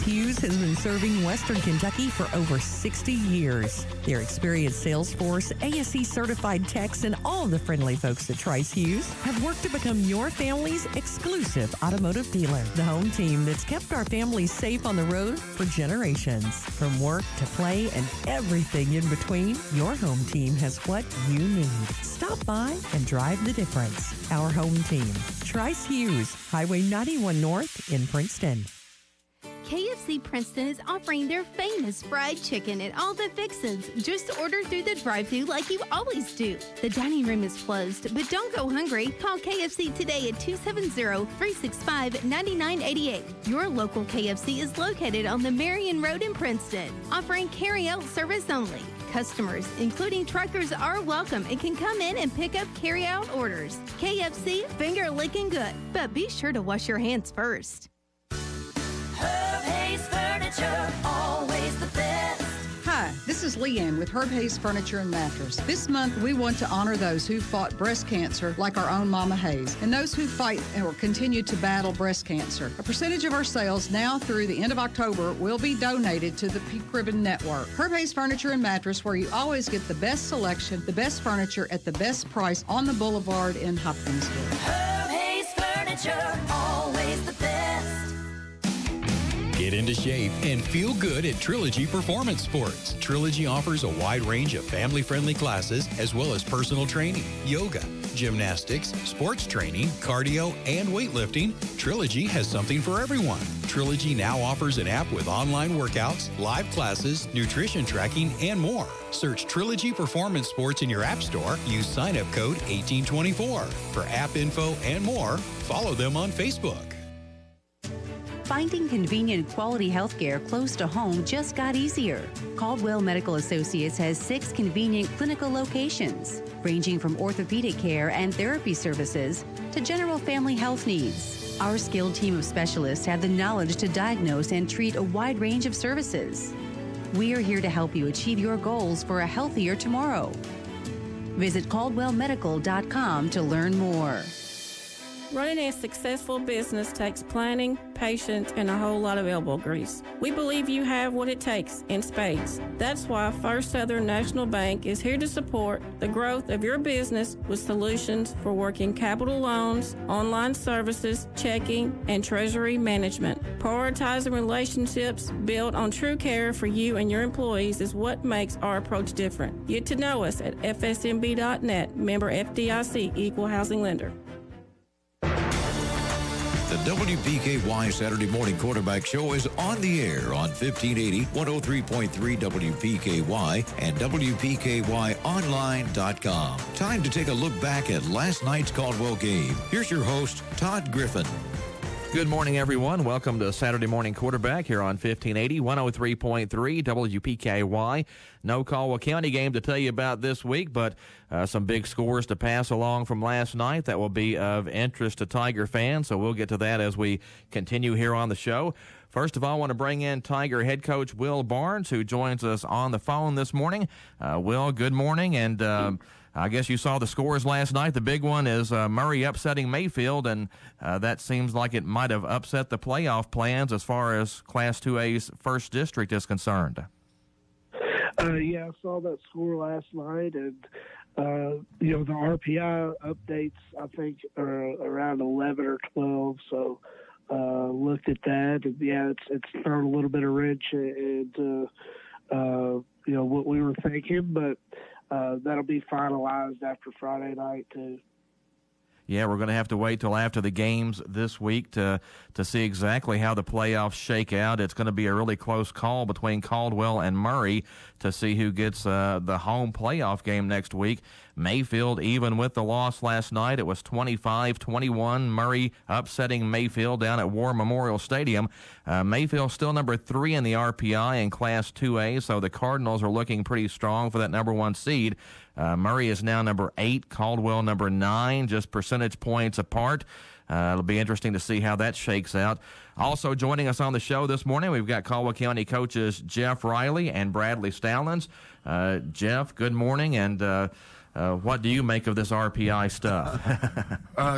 Hughes has been serving Western Kentucky for over 60 years. Their experienced sales force, ASE certified techs, and all the friendly folks at Trice Hughes have worked to become your family's exclusive automotive dealer. The home team that's kept our families safe on the road for generations. From work to play and everything in between, your home team has what you need. Stop by and drive the difference. Our home team, Trice Hughes, Highway 91 North in Princeton. KFC Princeton is offering their famous fried chicken and all the fixins. Just order through the drive-thru like you always do. The dining room is closed, but don't go hungry. Call KFC today at 270-365-9988. Your local KFC is located on the Marion Road in Princeton, offering carry-out service only. Customers, including truckers, are welcome and can come in and pick up carry-out orders. KFC, finger licking good, but be sure to wash your hands first. Herb Hayes Furniture, always the best. Hi, this is Leanne with Herb Hayes Furniture and Mattress. This month, we want to honor those who fought breast cancer like our own Mama Hayes, and those who fight or continue to battle breast cancer. A percentage of our sales now through the end of October will be donated to the Pink Ribbon Network. Herb Hayes Furniture and Mattress, where you always get the best selection, the best furniture at the best price on the boulevard in Hopkinsville. Herb Hayes Furniture, always the best. Get into shape and feel good at Trilogy Performance Sports. Trilogy offers a wide range of family-friendly classes as well as personal training, yoga, gymnastics, sports training, cardio, and weightlifting. Trilogy has something for everyone. Trilogy now offers an app with online workouts, live classes, nutrition tracking, and more. Search Trilogy Performance Sports in your app store. Use sign-up code 1824. For app info and more, follow them on Facebook. Finding convenient quality health care close to home just got easier. Caldwell Medical Associates has 6 convenient clinical locations, ranging from orthopedic care and therapy services to general family health needs. Our skilled team of specialists have the knowledge to diagnose and treat a wide range of services. We are here to help you achieve your goals for a healthier tomorrow. Visit caldwellmedical.com to learn more. Running a successful business takes planning, patience, and a whole lot of elbow grease. We believe you have what it takes in spades. That's why First Southern National Bank is here to support the growth of your business with solutions for working capital loans, online services, checking, and treasury management. Prioritizing relationships built on true care for you and your employees is what makes our approach different. Get to know us at fsmb.net, member FDIC, equal housing lender. The WPKY Saturday Morning Quarterback Show is on the air on 1580, 103.3 WPKY, and WPKYonline.com. Time to take a look back at last night's Caldwell game. Here's your host, Todd Griffin. Good morning, everyone. Welcome to Saturday Morning Quarterback here on 1580, 103.3 WPKY. No Caldwell County game to tell you about this week, but some big scores to pass along from last night that will be of interest to Tiger fans, so we'll get to that as we continue here on the show. First of all, I want to bring in Tiger head coach Will Barnes, who joins us on the phone this morning. Will, good morning, and I guess you saw the scores last night. The big one is Murray upsetting Mayfield, and that seems like it might have upset the playoff plans as far as Class 2A's first district is concerned. Yeah, I saw that score last night, and, the RPI updates, I think, are around 11 or 12, so looked at that, and, yeah, it's thrown a little bit of wrench into, what we were thinking, but that'll be finalized after Friday night, too. Yeah, we're going to have to wait till after the games this week to see exactly how the playoffs shake out. It's going to be a really close call between Caldwell and Murray to see who gets the home playoff game next week. Mayfield, even with the loss last night, it was 25-21. Murray upsetting Mayfield down at War Memorial Stadium. Mayfield still number 3 in the RPI in Class 2A, so the Cardinals are looking pretty strong for that number 1 seed. Murray is now number 8, Caldwell number 9, just percentage points apart. It'll be interesting to see how that shakes out. Also joining us on the show this morning, we've got Caldwell County coaches Jeff Riley and Bradley Stallings. Jeff, good morning, and what do you make of this RPI stuff?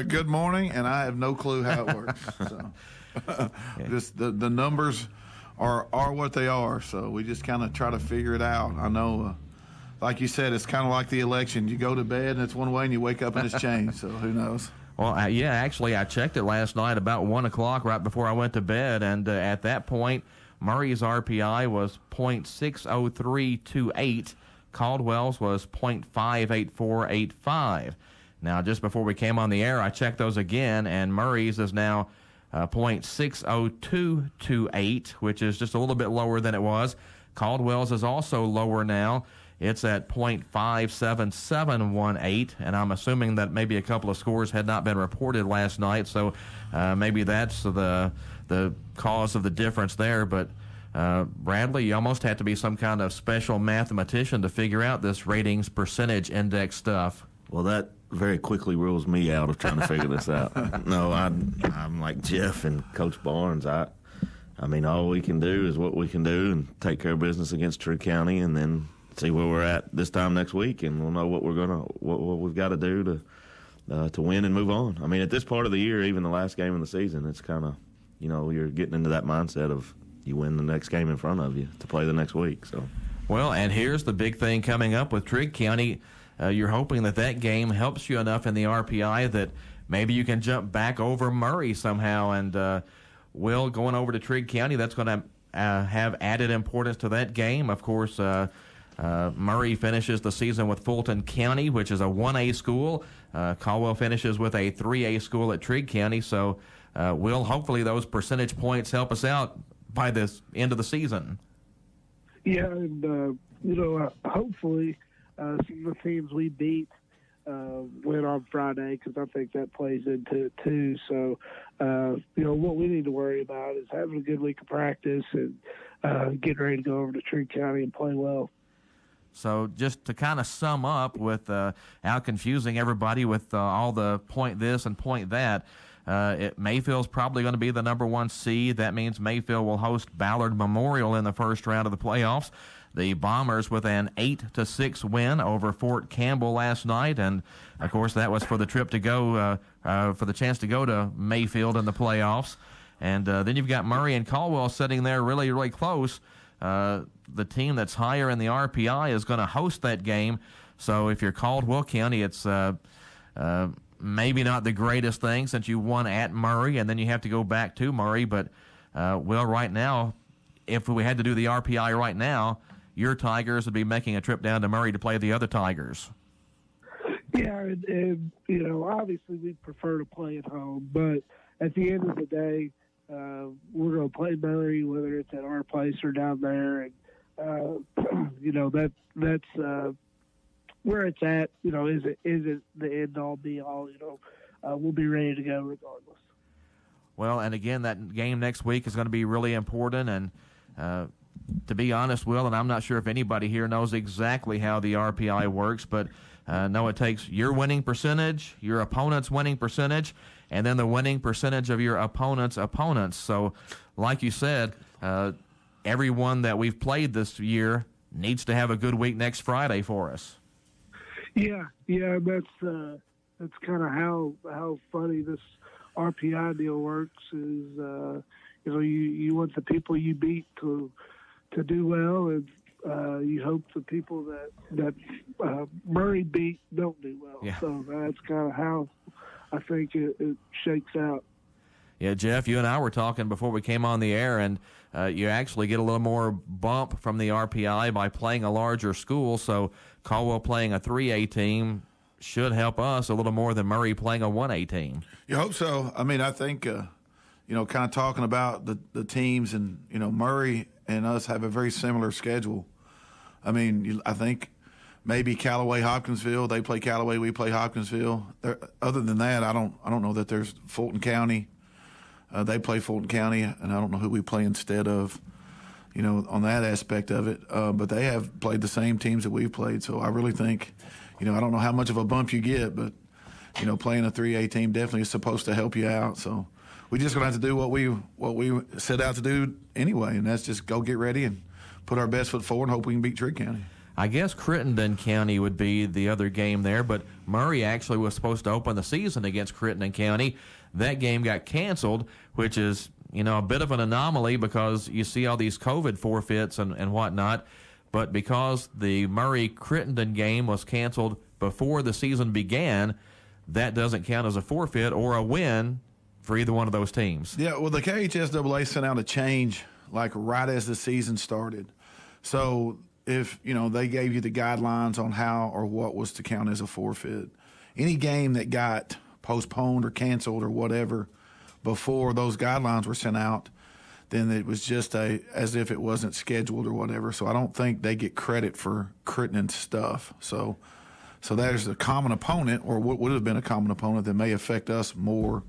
Good morning, and I have no clue how it works. So, just the numbers are what they are. So we just kind of try to figure it out. I know, like you said, it's kind of like the election. You go to bed and it's one way, and you wake up and it's changed. So who knows? Well, actually, I checked it last night about 1 o'clock right before I went to bed, and at that point, Murray's RPI was .60328. Caldwell's was .58485. Now, just before we came on the air, I checked those again, and Murray's is now .60228, which is just a little bit lower than it was. Caldwell's is also lower now. It's at .57718, and I'm assuming that maybe a couple of scores had not been reported last night, so maybe that's the cause of the difference there. But Bradley, you almost have to be some kind of special mathematician to figure out this ratings percentage index stuff. Well, that very quickly rules me out of trying to figure this out. No, I'm like Jeff and Coach Barnes. I mean, all we can do is what we can do and take care of business against Trigg County, and then see where we're at this time next week, and we'll know what we've got to do to win and move on. I mean, at this part of the year, even the last game of the season, it's kind of, you're getting into that mindset of you win the next game in front of you to play the next week. So, well, and here's the big thing coming up with Trigg County. You're hoping that game helps you enough in the RPI that maybe you can jump back over Murray somehow. And Will, going over to Trigg County, that's going to have added importance to that game. Of course, Murray finishes the season with Fulton County, which is a 1A school. Caldwell finishes with a 3A school at Trigg County. So, Will, hopefully those percentage points help us out by this end of the season. Yeah, and, hopefully some of the teams we beat win on Friday, because I think that plays into it too. So, what we need to worry about is having a good week of practice and getting ready to go over to Trigg County and play well. So just to kind of sum up without confusing everybody with all the point this and point that, Mayfield's probably going to be the number 1 seed. That means Mayfield will host Ballard Memorial in the first round of the playoffs. The Bombers with an 8-6 win over Fort Campbell last night, and of course that was for the trip to go, for the chance to go to Mayfield in the playoffs. And then you've got Murray and Caldwell sitting there really, really close. The team that's higher in the RPI is going to host that game. So if you're Caldwell County, it's maybe not the greatest thing since you won at Murray, and then you have to go back to Murray. But, right now, if we had to do the RPI right now, your Tigers would be making a trip down to Murray to play the other Tigers. Yeah, and obviously we prefer to play at home, but at the end of the day, we're going to play Murray, whether it's at our place or down there, and that's where it's at. Is it the end all be all? We'll be ready to go regardless. Well, and again, that game next week is going to be really important. And to be honest, Will, and I'm not sure if anybody here knows exactly how the RPI works, but no, it takes your winning percentage, your opponent's winning percentage, and then the winning percentage of your opponent's opponents. So, like you said, everyone that we've played this year needs to have a good week next Friday for us. Yeah, that's kind of how funny this RPI deal works. Is you want the people you beat to do well, and you hope the people that Murray beat don't do well. Yeah. So that's kind of how I think it shakes out. Yeah, Jeff, you and I were talking before we came on the air, and you actually get a little more bump from the RPI by playing a larger school. So Caldwell playing a 3A team should help us a little more than Murray playing a 1A team. You hope so. I mean, I think, kind of talking about the teams, and, Murray and us have a very similar schedule. I mean, I think maybe Callaway, Hopkinsville, they play Callaway, we play Hopkinsville. Other than that, I don't know that there's Fulton County. They play Fulton County, and I don't know who we play instead of, on that aspect of it. But they have played the same teams that we've played. So I really think, I don't know how much of a bump you get, but, playing a 3A team definitely is supposed to help you out. So we're just going to have to do what we set out to do anyway, and that's just go get ready and put our best foot forward and hope we can beat Trigg County. I guess Crittenden County would be the other game there, but Murray actually was supposed to open the season against Crittenden County. That game got canceled, which is a bit of an anomaly because you see all these COVID forfeits and whatnot. But because the Murray-Crittenden game was canceled before the season began, that doesn't count as a forfeit or a win for either one of those teams. Yeah, well, the KHSAA sent out a change like right as the season started. So if, they gave you the guidelines on how or what was to count as a forfeit, any game that got postponed or canceled or whatever before those guidelines were sent out, then it was just as if it wasn't scheduled or whatever. So I don't think they get credit for Crittenden stuff. So there's a common opponent, or what would have been a common opponent, that may affect us more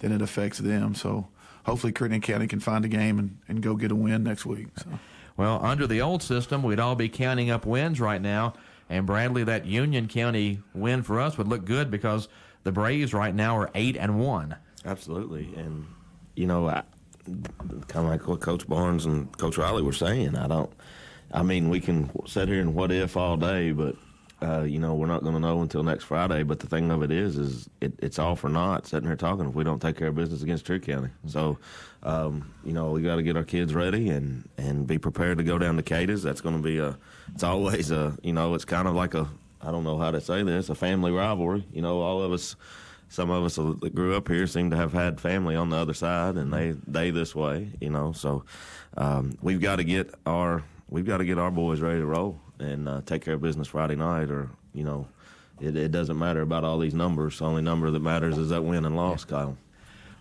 than it affects them. So hopefully Crittenden County can find a game and go get a win next week. So. Well, under the old system, we'd all be counting up wins right now. And Bradley, that Union County win for us would look good because the Braves right now are 8-1. Absolutely. And, kind of like what Coach Barnes and Coach Riley were saying. We can sit here and what if all day, but, we're not going to know until next Friday. But the thing of it is it's all for naught sitting here talking if we don't take care of business against Trigg County. So, we got to get our kids ready and be prepared to go down to Cadiz. That's going to be it's always it's kind of like I don't know how to say this, a family rivalry. All of us, some of us that grew up here seem to have had family on the other side, and they this way, So we've got to get our boys ready to roll and take care of business Friday night, or it doesn't matter about all these numbers. The only number that matters is that win and loss, Kyle.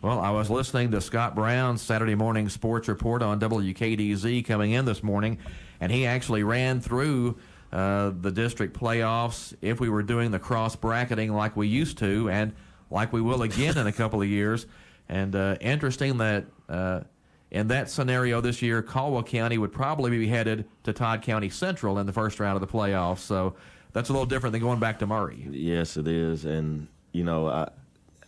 Well, I was listening to Scott Brown's Saturday morning sports report on WKDZ coming in this morning, and he actually ran through the district playoffs if we were doing the cross-bracketing like we used to and like we will again in a couple of years. And interesting that in that scenario this year, Caldwell County would probably be headed to Todd County Central in the first round of the playoffs. So that's a little different than going back to Murray. Yes, it is. And,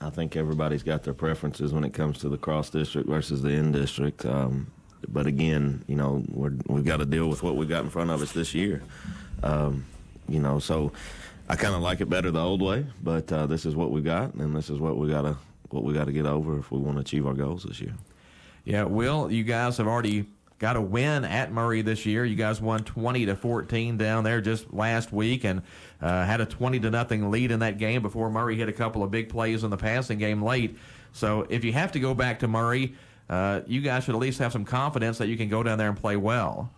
I think everybody's got their preferences when it comes to the cross-district versus the in-district. But again, we've got to deal with what we've got in front of us this year. So I kind of like it better the old way, but this is what we got, and this is what we got to get over if we want to achieve our goals this year. Yeah, Will, you guys have already got a win at Murray this year. You guys won 20-14 down there just last week, and had a 20-0 lead in that game before Murray hit a couple of big plays in the passing game late. So if you have to go back to Murray, you guys should at least have some confidence that you can go down there and play well.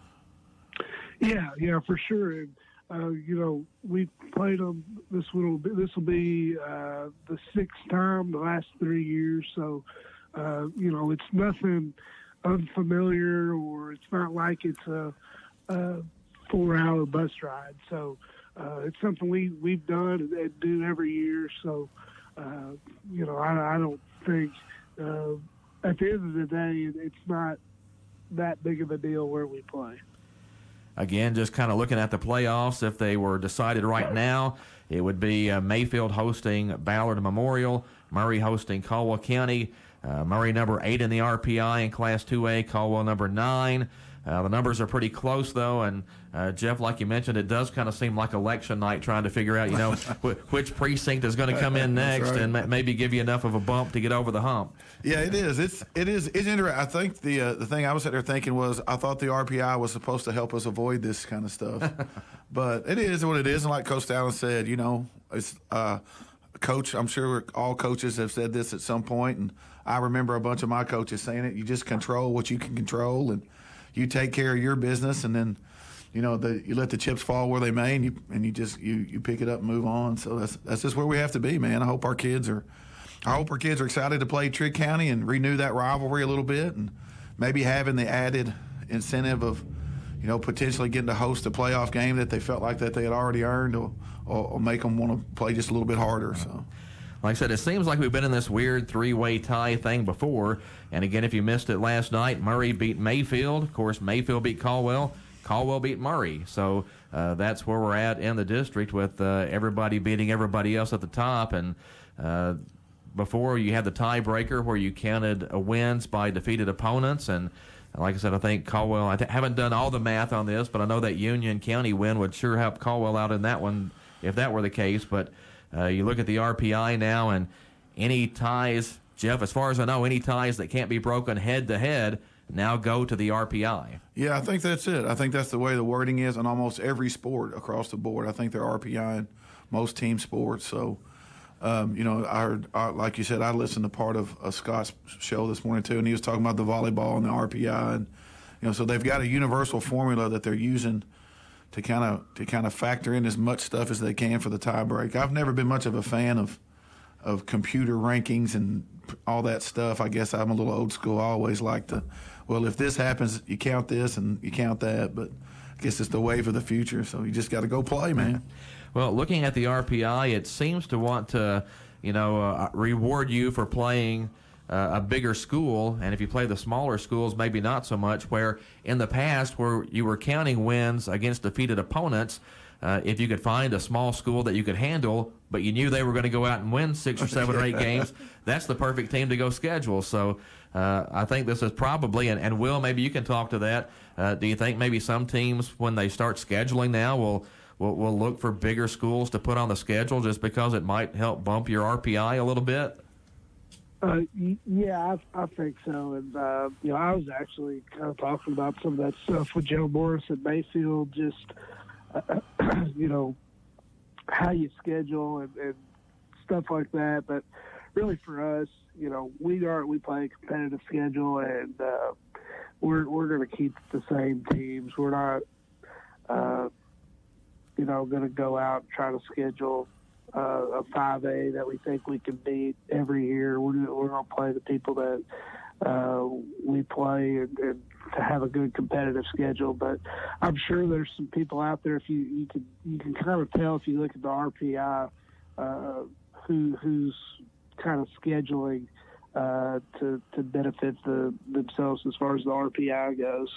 Yeah, for sure. And, we played them. This will be the sixth time the last 3 years. So, it's nothing unfamiliar, or it's not like it's a 4-hour bus ride. So it's something we've done and do every year. So, I don't think at the end of the day, it's not that big of a deal where we play. Again, just kind of looking at the playoffs, if they were decided right now, it would be Mayfield hosting Ballard Memorial, Murray hosting Caldwell County, Murray number 8 in the RPI in Class 2A, Caldwell number 9. The numbers are pretty close, though, and Jeff, like you mentioned, it does kind of seem like election night trying to figure out, which precinct is going to come in next, right, and maybe give you enough of a bump to get over the hump. Yeah, it is. It's interesting. I think the thing I was sitting there thinking was I thought the RPI was supposed to help us avoid this kind of stuff, but it is what it is. And like Coach Allen said, it's Coach. I'm sure all coaches have said this at some point, and I remember a bunch of my coaches saying it. You just control what you can control, and you take care of your business, and then you let the chips fall where they may, and you pick it up and move on. So that's just where we have to be, man. I hope our kids are excited to play Trigg County and renew that rivalry a little bit, and maybe having the added incentive of potentially getting to host a playoff game that they felt like that they had already earned, or make them want to play just a little bit harder. So. Like I said, it seems like we've been in this weird three-way tie thing before. And again, if you missed it last night, Murray beat Mayfield. Of course, Mayfield beat Caldwell. Caldwell beat Murray. So that's where we're at in the district, with everybody beating everybody else at the top. And before, you had the tiebreaker where you counted wins by defeated opponents. And like I said, I think Caldwell, I haven't done all the math on this, but I know that Union County win would sure help Caldwell out in that one if that were the case. But you look at the RPI now, and any ties Jeff, as far as I know, any ties that can't be broken head-to-head now go to the RPI. Yeah, I think that's it. I think that's the way the wording is in almost every sport across the board. I think they're RPI in most team sports. So, I heard, like you said, I listened to part of Scott's show this morning too, and he was talking about the volleyball and the RPI, and so they've got a universal formula that they're using to kind of factor in as much stuff as they can for the tie break. I've never been much of a fan of computer rankings and all that stuff. I guess I'm a little old school. I always like to, well, if this happens, you count this and you count that. But I guess it's the wave of the future, so you just got to go play, man. Well, looking at the RPI, it seems to want to, reward you for playing a bigger school, and if you play the smaller schools, maybe not so much, where in the past where you were counting wins against defeated opponents, if you could find a small school that you could handle, but you knew they were going to go out and win 6 or 7 or 8 games, that's the perfect team to go schedule. So I think this is probably, and Will, maybe you can talk to that. Do you think maybe some teams, when they start scheduling now, will look for bigger schools to put on the schedule just because it might help bump your RPI a little bit? Yeah, I think so. And, I was actually kind of talking about some of that stuff with Joe Morris at Mayfield, just, how you schedule and stuff like that. But really for us, we play a competitive schedule, and we're going to keep the same teams. We're not, going to go out and try to schedule a 5A that we think we can beat every year. We're going to play the people that we play and to have a good competitive schedule. But I'm sure there's some people out there, if you can kind of tell if you look at the RPI who's kind of scheduling to benefit themselves as far as the RPI goes.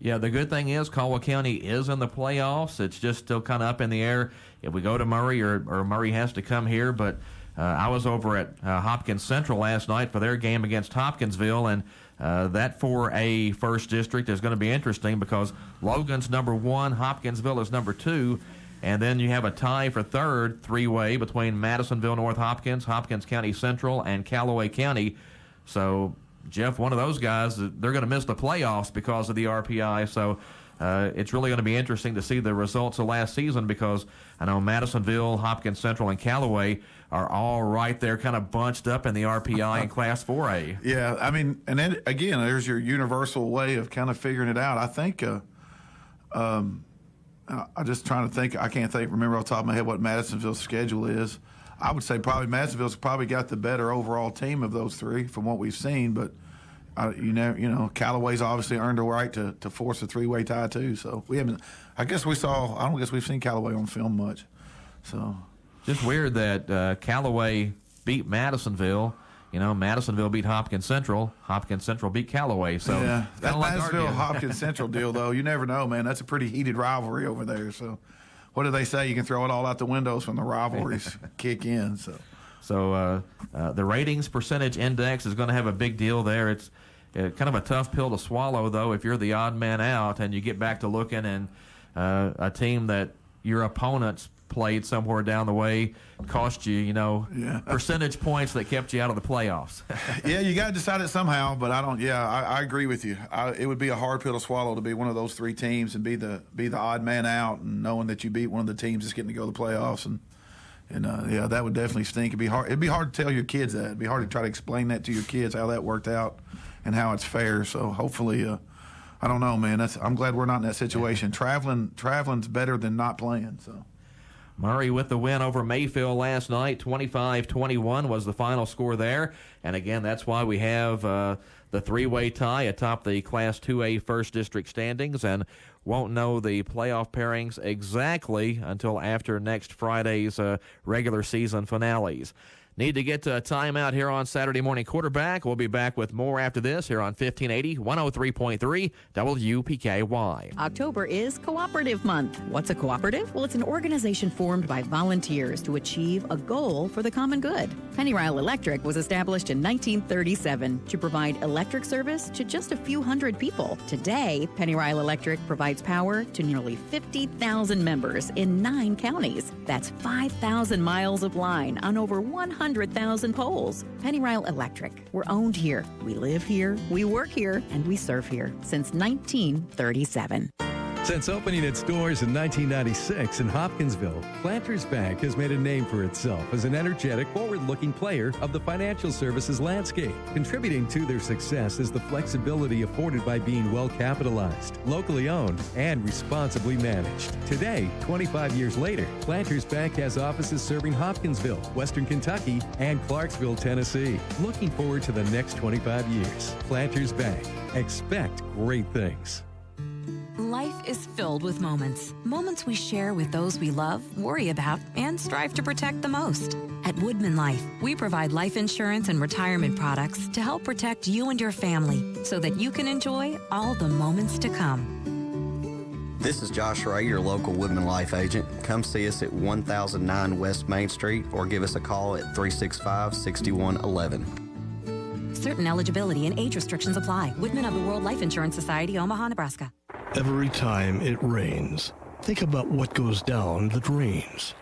Yeah, the good thing is Caldwell County is in the playoffs. It's just still kind of up in the air if we go to Murray or Murray has to come here. But I was over at Hopkins Central last night for their game against Hopkinsville, and that 4A first district is going to be interesting because Logan's number 1, Hopkinsville is number 2, and then you have a tie for third, 3-way between Madisonville North Hopkins, Hopkins County Central, and Callaway County. So Jeff, one of those guys, they're going to miss the playoffs because of the RPI. So it's really going to be interesting to see the results of last season because I know Madisonville, Hopkins Central, and Callaway are all right there kind of bunched up in the RPI in Class 4A. Yeah, I mean, and then, again, there's your universal way of kind of figuring it out. I think I'm just trying to think. I can't remember off the top of my head what Madisonville's schedule is. I would say probably Madisonville's probably got the better overall team of those three from what we've seen, but Callaway's obviously earned a right to force a 3-way tie too. So we haven't. I don't guess we've seen Callaway on film much. So just weird that Callaway beat Madisonville. Madisonville beat Hopkins Central. Hopkins Central beat Callaway. So yeah, that Madisonville Hopkins Central deal though, you never know, man. That's a pretty heated rivalry over there. So. What do they say? You can throw it all out the windows when the rivalries kick in. So the ratings percentage index is going to have a big deal there. It's kind of a tough pill to swallow, though, if you're the odd man out and you get back to looking and a team that your opponents played somewhere down the way cost you, percentage points that kept you out of the playoffs. Yeah, you got to decide it somehow, but I agree with you. It would be a hard pill to swallow to be one of those 3 teams and be the odd man out and knowing that you beat one of the teams that's getting to go to the playoffs. And that would definitely stink. It'd be hard to tell your kids that. It'd be hard to try to explain that to your kids, how that worked out and how it's fair. So hopefully, I don't know, man. I'm glad we're not in that situation. Traveling's better than not playing, so. Murray with the win over Mayfield last night. 25-21 was the final score there. And again, that's why we have the 3-way tie atop the Class 2A First District standings and won't know the playoff pairings exactly until after next Friday's regular season finales. Need to get to a timeout here on Saturday Morning Quarterback. We'll be back with more after this here on 1580, 103.3 WPKY. October is Cooperative Month. What's a cooperative? Well, it's an organization formed by volunteers to achieve a goal for the common good. Pennyrile Electric was established in 1937 to provide electric service to just a few hundred people. Today, Pennyrile Electric provides power to nearly 50,000 members in 9 counties. That's 5,000 miles of line on over 100 100,000 poles. Pennyrile Electric. We're owned here. We live here. We work here. And we serve here since 1937. Since opening its doors in 1996 in Hopkinsville, Planters Bank has made a name for itself as an energetic, forward-looking player of the financial services landscape. Contributing to their success is the flexibility afforded by being well-capitalized, locally owned, and responsibly managed. Today, 25 years later, Planters Bank has offices serving Hopkinsville, Western Kentucky, and Clarksville, Tennessee. Looking forward to the next 25 years. Planters Bank. Expect great things. Life is filled with moments. Moments we share with those we love, worry about, and strive to protect the most. At Woodman Life, we provide life insurance and retirement products to help protect you and your family so that you can enjoy all the moments to come. This is Josh Ray, your local Woodman Life agent. Come see us at 1009 West Main Street or give us a call at 365-6111. Certain eligibility and age restrictions apply. Woodman of the World Life Insurance Society, Omaha, Nebraska. Every time it rains, think about what goes down the drains.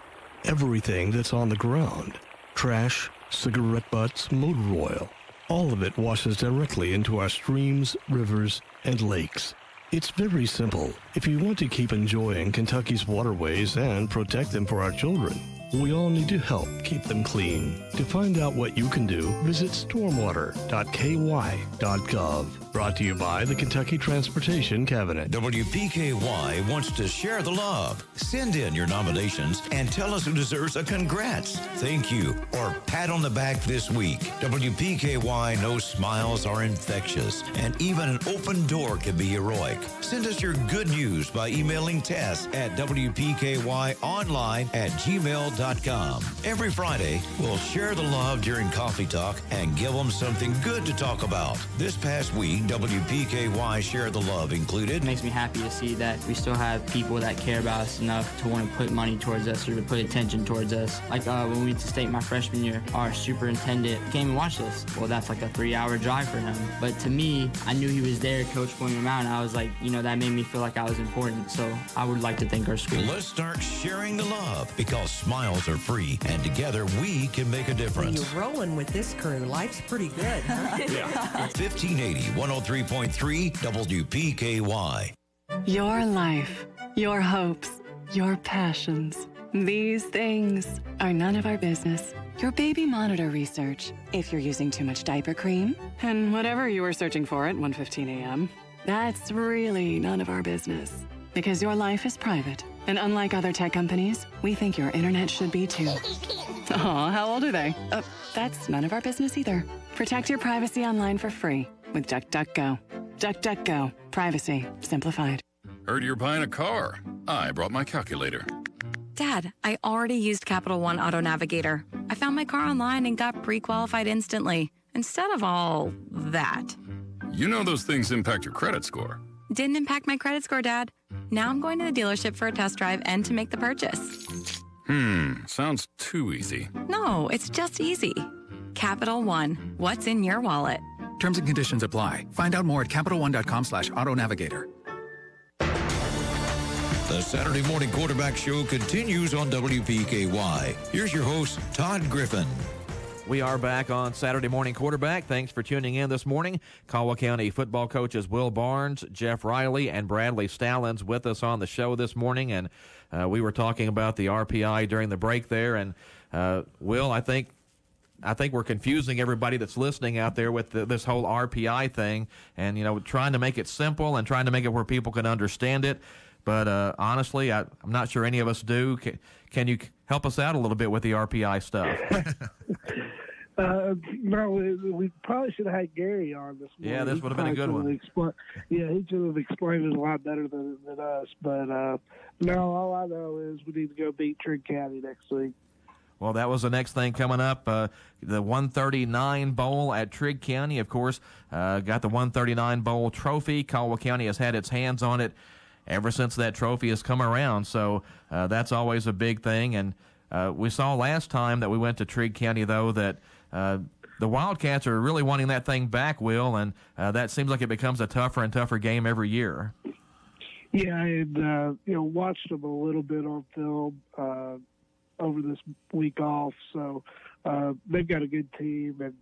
Everything that's on the ground. Trash, cigarette butts, motor oil. All of it washes directly into our streams, rivers, and lakes. It's very simple. If you want to keep enjoying Kentucky's waterways and protect them for our children, we all need to help keep them clean. To find out what you can do, visit stormwater.ky.gov. Brought to you by the Kentucky Transportation Cabinet. WPKY wants to share the love. Send in your nominations and tell us who deserves a congrats, thank you, or pat on the back this week. WPKY knows smiles are infectious, and even an open door can be heroic. Send us your good news by emailing Tess at WPKYonline@gmail.com. Every Friday, we'll share the love during Coffee Talk and give them something good to talk about. This past week, WPKY Share the Love included. It makes me happy to see that we still have people that care about us enough to want to put money towards us or to put attention towards us. Like when we went to state my freshman year, our superintendent came and watched us. Well, that's like a 3-hour drive for him. But to me, I knew he was there, Coach pointing him out, and I was like, that made me feel like I was important. So I would like to thank our school. Let's start sharing the love because smiles are free and together we can make a difference. When you're rolling with this crew, life's pretty good. Huh? Yeah. 1580 103.3 WPKY. Your life, your hopes, your passions. These things are none of our business. Your baby monitor research. If you're using too much diaper cream, and whatever you were searching for at 1:15 a.m., that's really none of our business. Because your life is private. And unlike other tech companies, we think your internet should be too. Aw, how old are they? That's none of our business either. Protect your privacy online for free with DuckDuckGo. DuckDuckGo. Privacy simplified. Heard you're buying a car. I brought my calculator. Dad, I already used Capital One Auto Navigator. I found my car online and got pre-qualified instantly, instead of all that. You know those things impact your credit score. Didn't impact my credit score, Dad. Now I'm going to the dealership for a test drive and to make the purchase. Sounds too easy. No, it's just easy. Capital One. What's in your wallet? Terms and conditions apply. Find out more at CapitalOne.com/autonavigator. The Saturday Morning Quarterback Show continues on WPKY. Here's your host, Todd Griffin. We are back on Saturday Morning Quarterback. Thanks for tuning in this morning. Caldwell County football coaches Will Barnes, Jeff Riley, and Bradley Stallings with us on the show this morning. And we were talking about the RPI during the break there. And Will, I think we're confusing everybody that's listening out there with this whole RPI thing, and trying to make it simple and trying to make it where people can understand it. But honestly, I'm not sure any of us do. Can you help us out a little bit with the RPI stuff? No, we probably should have had Gary on this morning. Yeah, this would have been a good one. He should have explained it a lot better than us. But no, all I know is we need to go beat Trigg County next week. Well, that was the next thing coming up. The 139 Bowl at Trigg County, of course, got the 139 Bowl trophy. Caldwell County has had its hands on it ever since that trophy has come around. So that's always a big thing. And we saw last time that we went to Trigg County, though, that the Wildcats are really wanting that thing back, Will, and that seems like it becomes a tougher and tougher game every year. Yeah, I had watched them a little bit on film over this week off, so they've got a good team and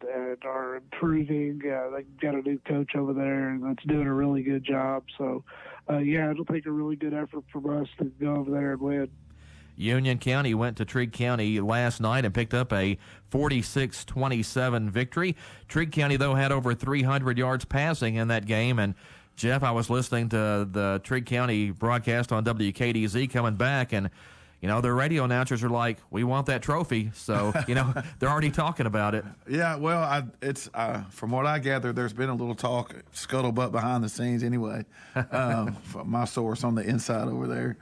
are improving. They've got a new coach over there that's doing a really good job. So, it'll take a really good effort from us to go over there and win. Union County went to Trigg County last night and picked up a 46-27 victory. Trigg County, though, had over 300 yards passing in that game. And, Jeff, I was listening to the Trigg County broadcast on WKDZ coming back, and their radio announcers are like, we want that trophy. So, they're already talking about it. Yeah, well, it's from what I gather, there's been a little talk, scuttlebutt behind the scenes anyway, from my source on the inside over there.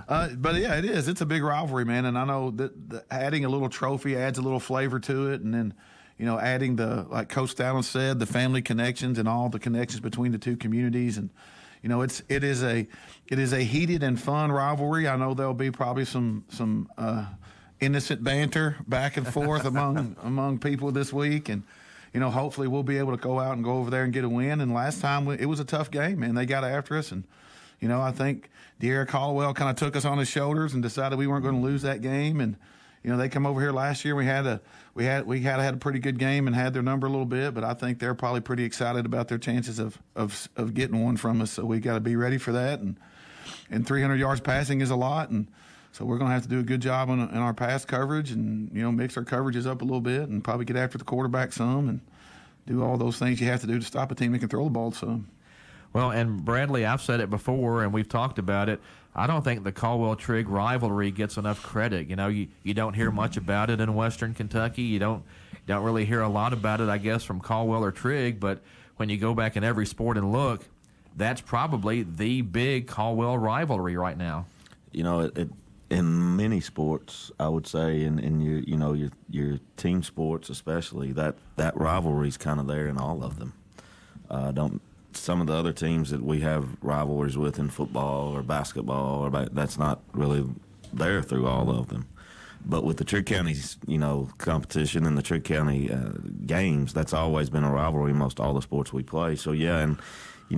But, yeah, it is. It's a big rivalry, man, and I know that adding a little trophy adds a little flavor to it, and then, adding like Coach Stalin said, the family connections and all the connections between the two communities, and it is a heated and fun rivalry. I know there'll be probably some innocent banter back and forth among people this week, and hopefully we'll be able to go out and go over there and get a win. And last time it was a tough game, man. They got after us, and I think De'Ara Caldwell kind of took us on his shoulders and decided we weren't going to lose that game. And they come over here last year. We had a pretty good game and had their number a little bit, but I think they're probably pretty excited about their chances of getting one from us. So we got to be ready for that. And 300 yards passing is a lot, and so we're going to have to do a good job in our pass coverage and mix our coverages up a little bit and probably get after the quarterback some and do all those things you have to do to stop a team that can throw the ball some. Well, and Bradley, I've said it before, and we've talked about it. I don't think the Caldwell-Trigg rivalry gets enough credit. You don't hear much about it in Western Kentucky. You don't really hear a lot about it, I guess, from Caldwell or Trigg. But when you go back in every sport and look, that's probably the big Caldwell rivalry right now. In many sports, I would say, in your team sports especially, that rivalry's kind of there in all of them. Some of the other teams that we have rivalries with in football or basketball, that's not really there through all of them. But with the Trigg County's, competition and the Trigg County games, that's always been a rivalry in most all the sports we play. So, yeah, and,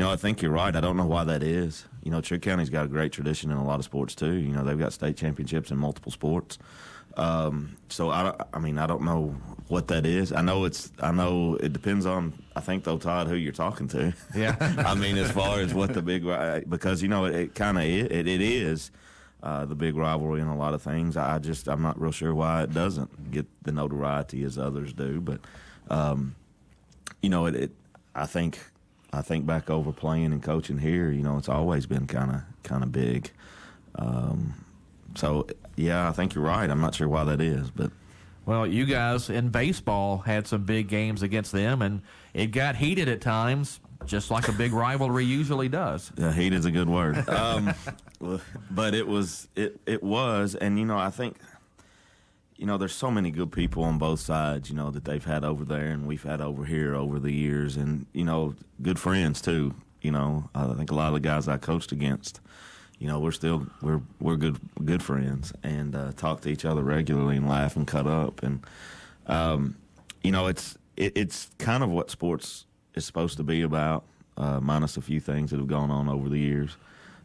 I think you're right. I don't know why that is. Trigg County's got a great tradition in a lot of sports, too. They've got state championships in multiple sports. So I don't know what that is. I know it depends on, I think though, Todd, who you're talking to. Yeah. As far as what the big, because it kind of it is the big rivalry in a lot of things. I'm not real sure why it doesn't get the notoriety as others do. But I think back over playing and coaching here, it's always been kind of big. So, yeah, I think you're right. I'm not sure why that is, but. Well, you guys in baseball had some big games against them, and it got heated at times, just like a big rivalry usually does. Yeah, heated's a good word. But it was, and, I think, there's so many good people on both sides, that they've had over there and we've had over here over the years, and, good friends, too. I think a lot of the guys I coached against, we're good friends and talk to each other regularly and laugh and cut up, and it's kind of what sports is supposed to be about, minus a few things that have gone on over the years.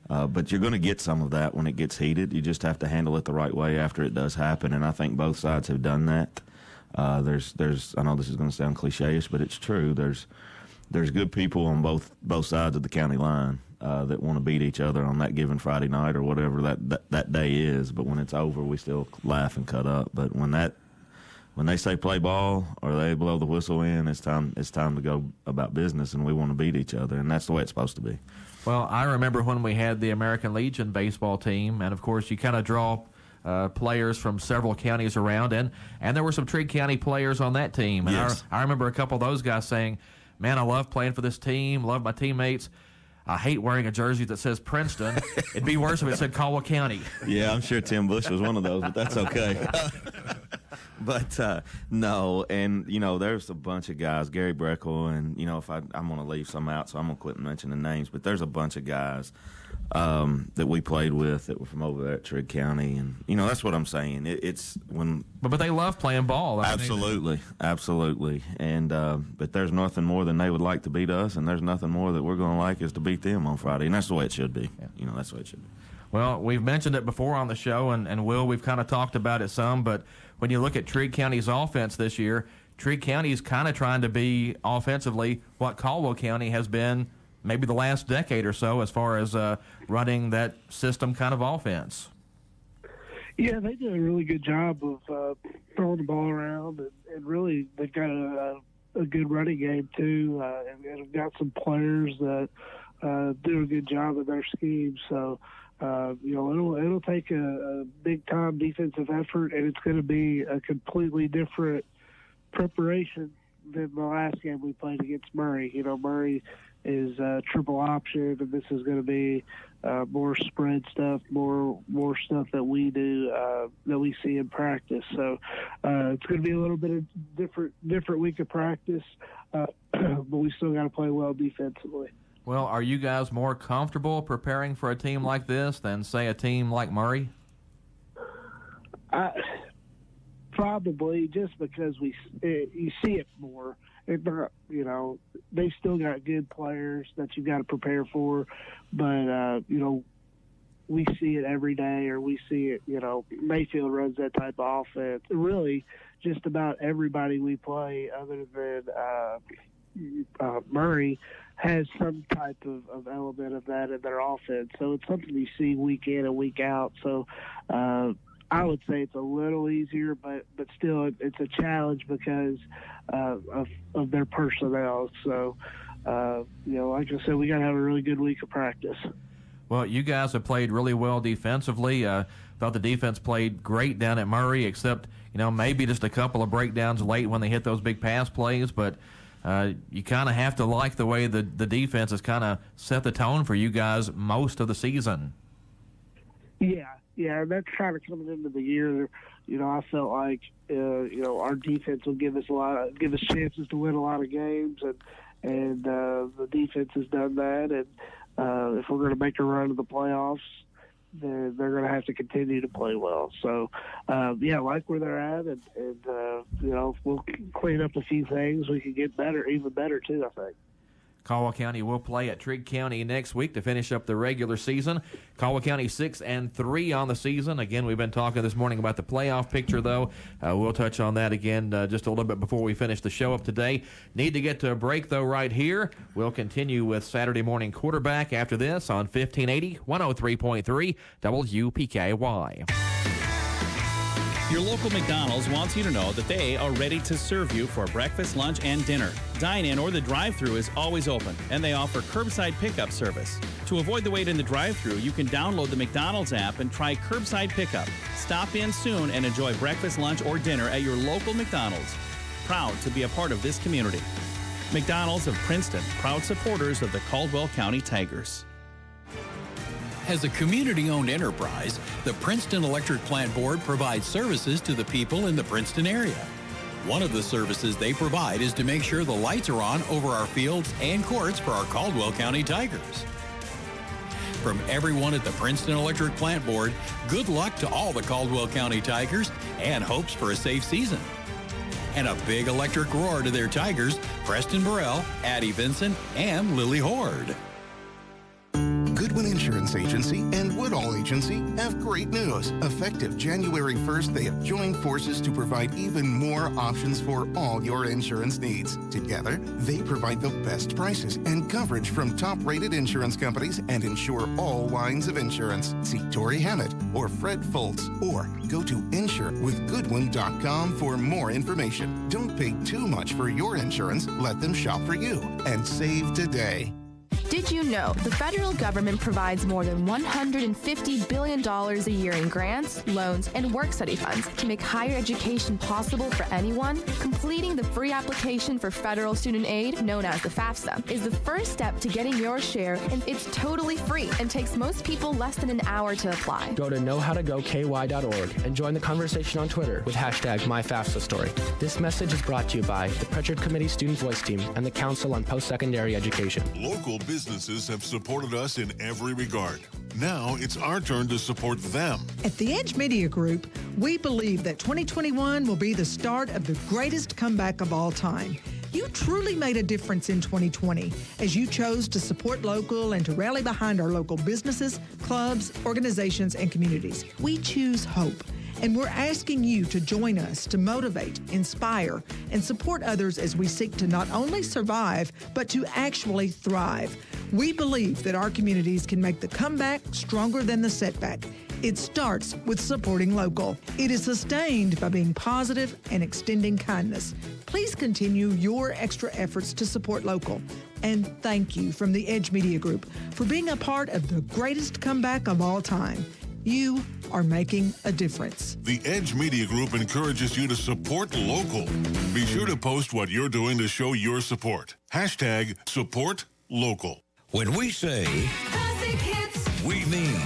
But you're going to get some of that when it gets heated. You just have to handle it the right way after it does happen, and I think both sides have done that. There's I know this is going to sound cliche-ish, but it's true. There's good people on both sides of the county line that want to beat each other on that given Friday night or whatever that day is. But when it's over, we still laugh and cut up. But when they say play ball or they blow the whistle in, it's time to go about business, and we want to beat each other, and that's the way it's supposed to be. Well, I remember when we had the American Legion baseball team, and of course you kind of draw players from several counties around, and there were some Trigg County players on that team. And yes. I remember a couple of those guys saying, man, I love playing for this team, love my teammates. I hate wearing a jersey that says Princeton. It'd be worse if it said Caldwell County. Yeah, I'm sure Tim Bush was one of those, but that's okay. But no, and there's a bunch of guys, Gary Breckle, and if I'm going to leave some out, so I'm going to quit mentioning names. But there's a bunch of guys that we played with that were from over there at Trigg County, and that's what I'm saying. It's when, but they love playing ball. Absolutely, and but there's nothing more than they would like to beat us, and there's nothing more that we're going to like is to beat them on Friday, and that's the way it should be. Yeah. That's the way it should be. Well, we've mentioned it before on the show, and Will, we've kind of talked about it some, but when you look at Trigg County's offense this year, Trigg County is kind of trying to be offensively what Caldwell County has been maybe the last decade or so as far as running that system kind of offense. Yeah, they do a really good job of throwing the ball around, and really they've got a good running game too, and have got some players that do a good job of their scheme. So, it'll take a big time defensive effort, and it's going to be a completely different preparation than the last game we played against Murray. Murray is triple option, and this is going to be more spread stuff, more stuff that we do that we see in practice. So it's going to be a little bit of different week of practice, but we still got to play well defensively. Well, are you guys more comfortable preparing for a team like this than, say, a team like Murray? Probably, just because you see it more. They still got good players that you got to prepare for, but we see it every day, or we see it. Mayfield runs that type of offense. Really, just about everybody we play, other than Murray, has some type of element of that in their offense. So it's something you see week in and week out. So I would say it's a little easier, but still it's a challenge because of their personnel. So, like I said, we got to have a really good week of practice. Well, you guys have played really well defensively. Thought the defense played great down at Murray, except, maybe just a couple of breakdowns late when they hit those big pass plays, but you kind of have to like the way the defense has kind of set the tone for you guys most of the season. Yeah, that's kind of coming into the year. I felt like our defense will give us chances to win a lot of games, and the defense has done that. And if we're going to make a run to the playoffs, then they're going to have to continue to play well. So, I like where they're at, and if we'll clean up a few things, we can get better, even better too, I think. Caldwell County will play at Trigg County next week to finish up the regular season. Caldwell County 6-3 on the season. Again, we've been talking this morning about the playoff picture, though. We'll touch on that again just a little bit before we finish the show up today. Need to get to a break, though, right here. We'll continue with Saturday Morning Quarterback after this on 1580, 103.3 WPKY. Your local McDonald's wants you to know that they are ready to serve you for breakfast, lunch, and dinner. Dine-in or the drive-thru is always open, and they offer curbside pickup service. To avoid the wait in the drive-thru, you can download the McDonald's app and try curbside pickup. Stop in soon and enjoy breakfast, lunch, or dinner at your local McDonald's. Proud to be a part of this community. McDonald's of Princeton, proud supporters of the Caldwell County Tigers. As a community-owned enterprise, the Princeton Electric Plant Board provides services to the people in the Princeton area. One of the services they provide is to make sure the lights are on over our fields and courts for our Caldwell County Tigers. From everyone at the Princeton Electric Plant Board, good luck to all the Caldwell County Tigers and hopes for a safe season. And a big electric roar to their Tigers, Preston Burrell, Addie Vincent, and Lily Horde. Goodwin Insurance Agency and Woodall Agency have great news. Effective January 1st, they have joined forces to provide even more options for all your insurance needs. Together, they provide the best prices and coverage from top-rated insurance companies and insure all lines of insurance. See Tori Hammett or Fred Foltz, or go to insurewithgoodwin.com for more information. Don't pay too much for your insurance. Let them shop for you and save today. Did you know the federal government provides more than $150 billion a year in grants, loans, and work-study funds to make higher education possible for anyone? Completing the free application for federal student aid, known as the FAFSA, is the first step to getting your share, and it's totally free and takes most people less than an hour to apply. Go to knowhowtogoky.org and join the conversation on Twitter with hashtag MyFAFSAStory. This message is brought to you by the Pritchard Committee Student Voice Team and the Council on Post-Secondary Education. Local businesses have supported us in every regard. Now it's our turn to support them. At the Edge Media Group, we believe that 2021 will be the start of the greatest comeback of all time. You truly made a difference in 2020 as you chose to support local and to rally behind our local businesses, clubs, organizations, and communities. We choose hope, and we're asking you to join us to motivate, inspire, and support others as we seek to not only survive, but to actually thrive. We believe that our communities can make the comeback stronger than the setback. It starts with supporting local. It is sustained by being positive and extending kindness. Please continue your extra efforts to support local. And thank you from the Edge Media Group for being a part of the greatest comeback of all time. You are making a difference. The Edge Media Group encourages you to support local. Be sure to post what you're doing to show your support. Hashtag support local. When we say, we mean.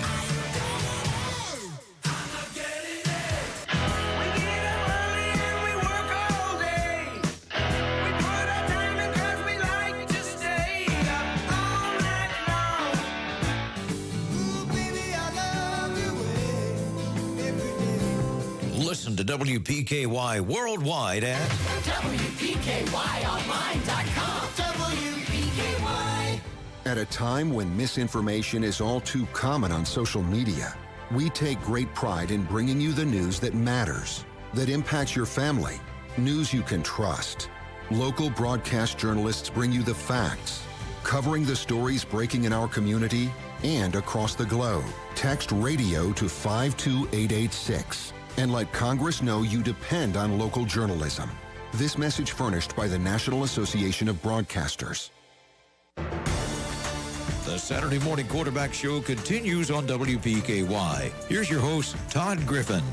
Listen to WPKY worldwide at WPKYonline.com. WPKY. At a time when misinformation is all too common on social media, we take great pride in bringing you the news that matters, that impacts your family, news you can trust. Local broadcast journalists bring you the facts, covering the stories breaking in our community and across the globe. Text radio to 52886 and let Congress know you depend on local journalism. This message furnished by the National Association of Broadcasters. The Saturday Morning Quarterback Show continues on WPKY. Here's your host, Todd Griffin.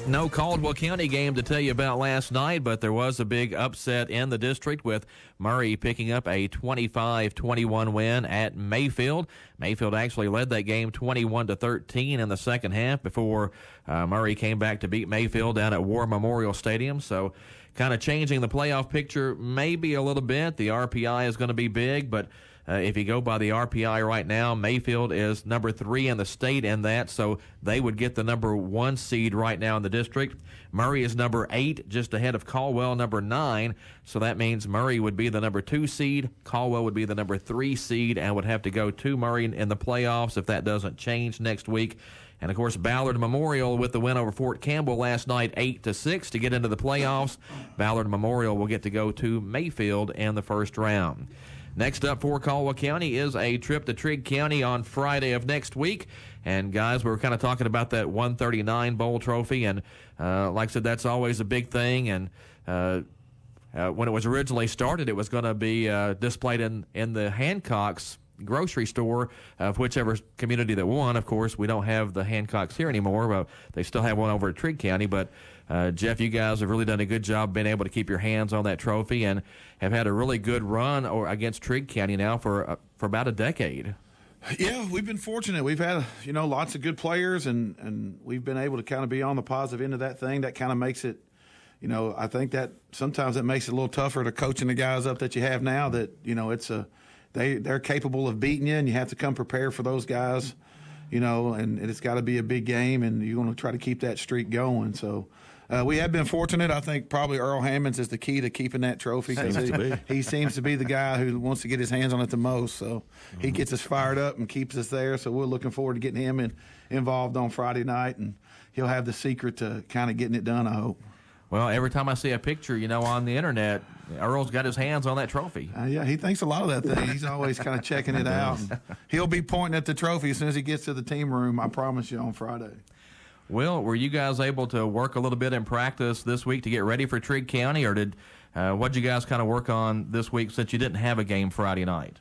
No Caldwell County game to tell you about last night, but there was a big upset in the district with Murray picking up a 25-21 win at Mayfield. Mayfield actually led that game 21-13 in the second half before Murray came back to beat Mayfield down at War Memorial Stadium. So kind of changing the playoff picture maybe a little bit. The RPI is going to be big, but if you go by the RPI right now, Mayfield is number 3 in the state in that, so they would get the number 1 seed right now in the district. Murray is number 8, just ahead of Caldwell, number 9, so that means Murray would be the number 2 seed, Caldwell would be the number 3 seed, and would have to go to Murray in the playoffs if that doesn't change next week. And, of course, Ballard Memorial with the win over Fort Campbell last night, 8-6 to get into the playoffs. Ballard Memorial will get to go to Mayfield in the first round. Next up for Caldwell County is a trip to Trigg County on Friday of next week. And, guys, we were kind of talking about that 139 Bowl trophy. And, like I said, that's always a big thing. And when it was originally started, it was going to be displayed in the Hancock's grocery store of whichever community that won. Of course, we don't have the Hancocks here anymore, but they still have one over at Trigg County. But Jeff, you guys have really done a good job being able to keep your hands on that trophy and have had a really good run against Trigg County now for about a decade. Yeah, we've been fortunate. We've had, lots of good players, and we've been able to kind of be on the positive end of that thing. That kind of makes it, I think that sometimes it makes it a little tougher to coaching the guys up that you have now that, they're capable of beating you, and you have to come prepared for those guys, and it's got to be a big game, and you want to try to keep that streak going. So we have been fortunate. I think probably Earl Hammonds is the key to keeping that trophy. He seems to be the guy who wants to get his hands on it the most. So he gets us fired up and keeps us there. So we're looking forward to getting him involved on Friday night, and he'll have the secret to kind of getting it done, I hope. Well, every time I see a picture, on the internet, Earl's got his hands on that trophy. Yeah, he thinks a lot of that thing. He's always kind of checking it out. And he'll be pointing at the trophy as soon as he gets to the team room, I promise you, on Friday. Well, were you guys able to work a little bit in practice this week to get ready for Trigg County, or what did you guys kind of work on this week since you didn't have a game Friday night?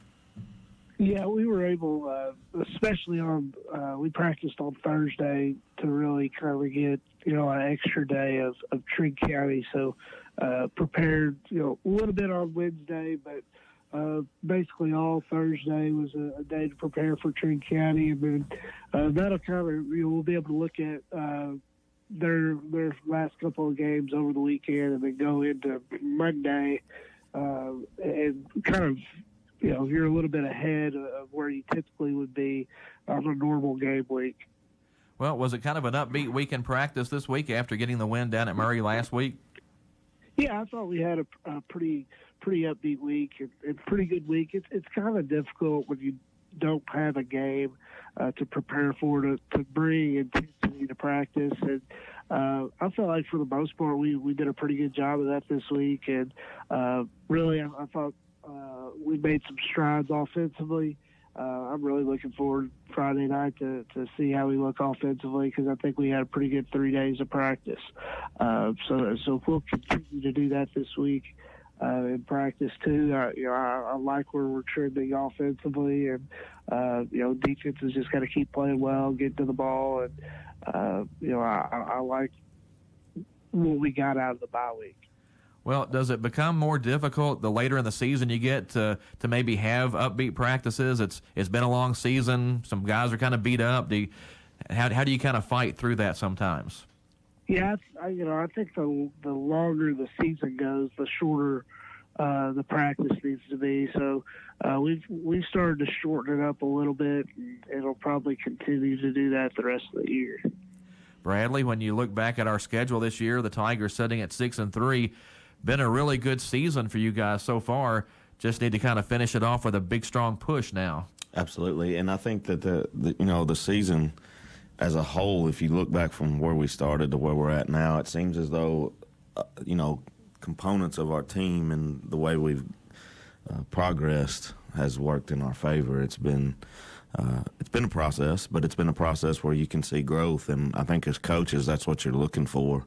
Yeah, we were able, especially we practiced on Thursday to really kind of get, an extra day of Trigg County. So prepared, a little bit on Wednesday, but basically all Thursday was a day to prepare for Trigg County. And then that'll kind of, we'll be able to look at their last couple of games over the weekend and then go into Monday and kind of, you're a little bit ahead of where you typically would be on a normal game week. Well, was it kind of an upbeat week in practice this week after getting the win down at Murray last week? Yeah, I thought we had a pretty pretty upbeat week and pretty good week. It's kind of difficult when you don't have a game to prepare for, to bring intensity to practice. And I feel like for the most part we did a pretty good job of that this week. And really, I thought we made some strides offensively. I'm really looking forward Friday night to see how we look offensively, because I think we had a pretty good 3 days of practice. So we'll continue to do that this week in practice too. I like where we're trending offensively, and defense has just got to keep playing well, get to the ball, and I like what we got out of the bye week. Well, does it become more difficult the later in the season you get to maybe have upbeat practices? It's been a long season. Some guys are kind of beat up. How do you kind of fight through that sometimes? Yeah, I think the longer the season goes, the shorter the practice needs to be. So we've started to shorten it up a little bit, and it'll probably continue to do that the rest of the year. Bradley, when you look back at our schedule this year, the Tigers sitting at 6-3. Been a really good season for you guys so far. Just need to kind of finish it off with a big, strong push now. Absolutely, and I think that the season as a whole, if you look back from where we started to where we're at now, it seems as though components of our team and the way we've progressed has worked in our favor. It's been a process, but it's been a process where you can see growth, and I think as coaches, that's what you're looking for.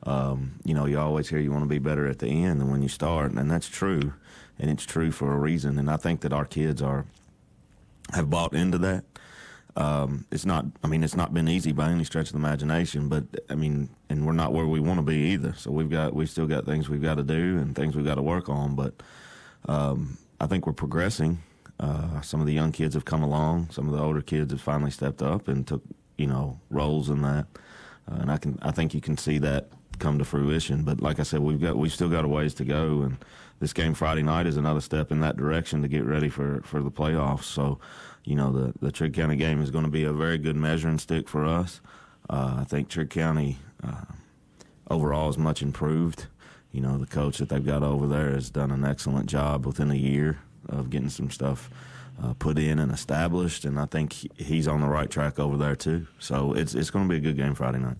You always hear you want to be better at the end than when you start, and that's true, and it's true for a reason. And I think that our kids have bought into that. It's not been easy by any stretch of the imagination, but and we're not where we want to be either. So we've still got things we've got to do and things we've got to work on. But I think we're progressing. Some of the young kids have come along. Some of the older kids have finally stepped up and took roles in that. And I think you can see that come to fruition. But like I said, we've still got a ways to go, and this game Friday night is another step in that direction to get ready for the playoffs. So, the Trigg County game is going to be a very good measuring stick for us. I think Trigg County overall is much improved. The coach that they've got over there has done an excellent job within a year of getting some stuff put in and established, and I think he's on the right track over there too. So it's going to be a good game Friday night.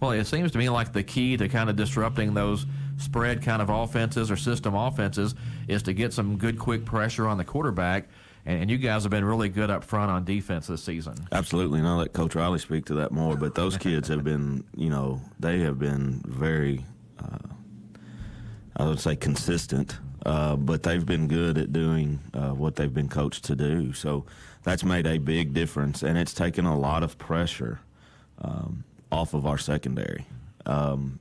Well, it seems to me like the key to kind of disrupting those spread kind of offenses or system offenses is to get some good quick pressure on the quarterback, and you guys have been really good up front on defense this season. Absolutely, and I'll let Coach Riley speak to that more, but those kids have been, they have been very, I would say consistent, but they've been good at doing what they've been coached to do. So that's made a big difference, and it's taken a lot of pressure off of our secondary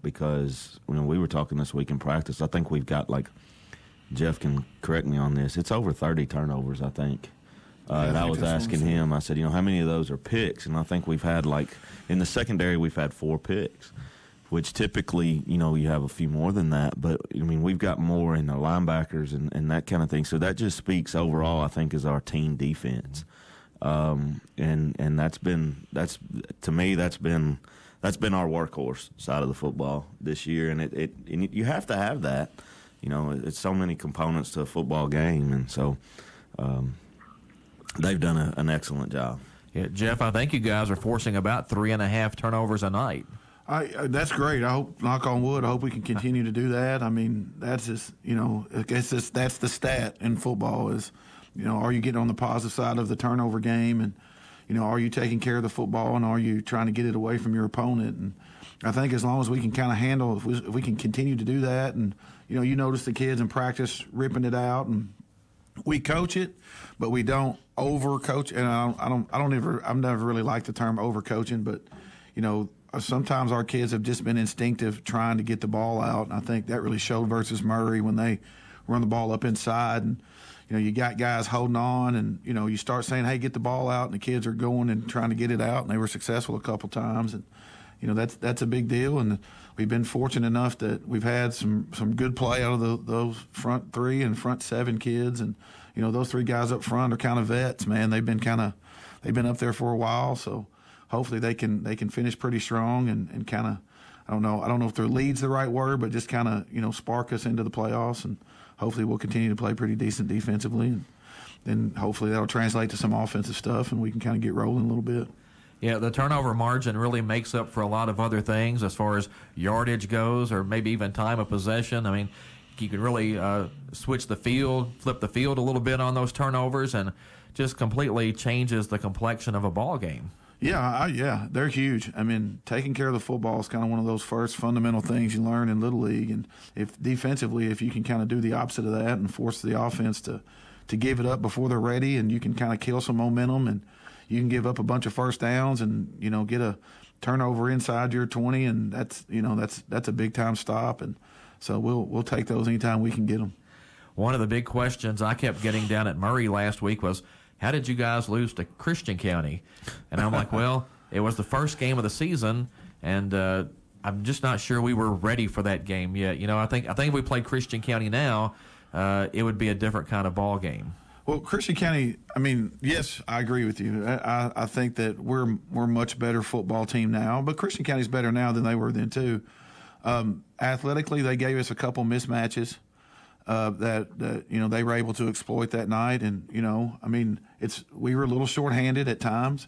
because we were talking this week in practice. I think we've got, Jeff can correct me on this, it's over 30 turnovers, I think. And I was asking him, I said, how many of those are picks? And I think we've had, in the secondary, we've had 4 picks, which typically, you have a few more than that. But, we've got more in the linebackers and that kind of thing. So that just speaks overall, I think, as our team defense. And that's been our workhorse side of the football this year. And you have to have that. It's so many components to a football game. And so they've done an excellent job. Yeah, Jeff, I think you guys are forcing about 3.5 turnovers a night. That's great. I hope, knock on wood, I hope we can continue to do that. That's just, I guess that's the stat in football is, are you getting on the positive side of the turnover game, and, are you taking care of the football, and are you trying to get it away from your opponent? And I think as long as we can kind of handle, if we can continue to do that, and, you notice the kids in practice ripping it out, and we coach it, but we don't over-coach. And I've never really liked the term over-coaching, but, sometimes our kids have just been instinctive trying to get the ball out, and I think that really showed versus Murray when they run the ball up inside, and you got guys holding on, and you start saying, "Hey, get the ball out," and the kids are going and trying to get it out, and they were successful a couple times, and that's a big deal. And we've been fortunate enough that we've had some good play out of those front 3 and front 7 kids, and those 3 guys up front are kind of vets, man. They've been up there for a while, so. Hopefully they can finish pretty strong and kind of, I don't know if their lead's the right word, but just kind of, spark us into the playoffs, and hopefully we'll continue to play pretty decent defensively, and then hopefully that'll translate to some offensive stuff, and we can kind of get rolling a little bit. Yeah, the turnover margin really makes up for a lot of other things as far as yardage goes, or maybe even time of possession. I mean, you can really switch the field, flip the field a little bit on those turnovers, and just completely changes the complexion of a ball game. Yeah, they're huge. I mean, taking care of the football is kind of one of those first fundamental things you learn in Little League. And if defensively, if you can kind of do the opposite of that and force the offense to give it up before they're ready, and you can kind of kill some momentum, and you can give up a bunch of first downs and, get a turnover inside your 20, and that's a big time stop. And so we'll take those anytime we can get them. One of the big questions I kept getting down at Murray last week was, how did you guys lose to Christian County? And I'm like, well, it was the first game of the season, and I'm just not sure we were ready for that game yet. I think if we played Christian County now, it would be a different kind of ball game. Well, Christian County, I mean, yes, I agree with you. I think that we're much better football team now, but Christian County's better now than they were then too. Athletically, they gave us a couple mismatches that they were able to exploit that night, and I mean, we were a little shorthanded at times,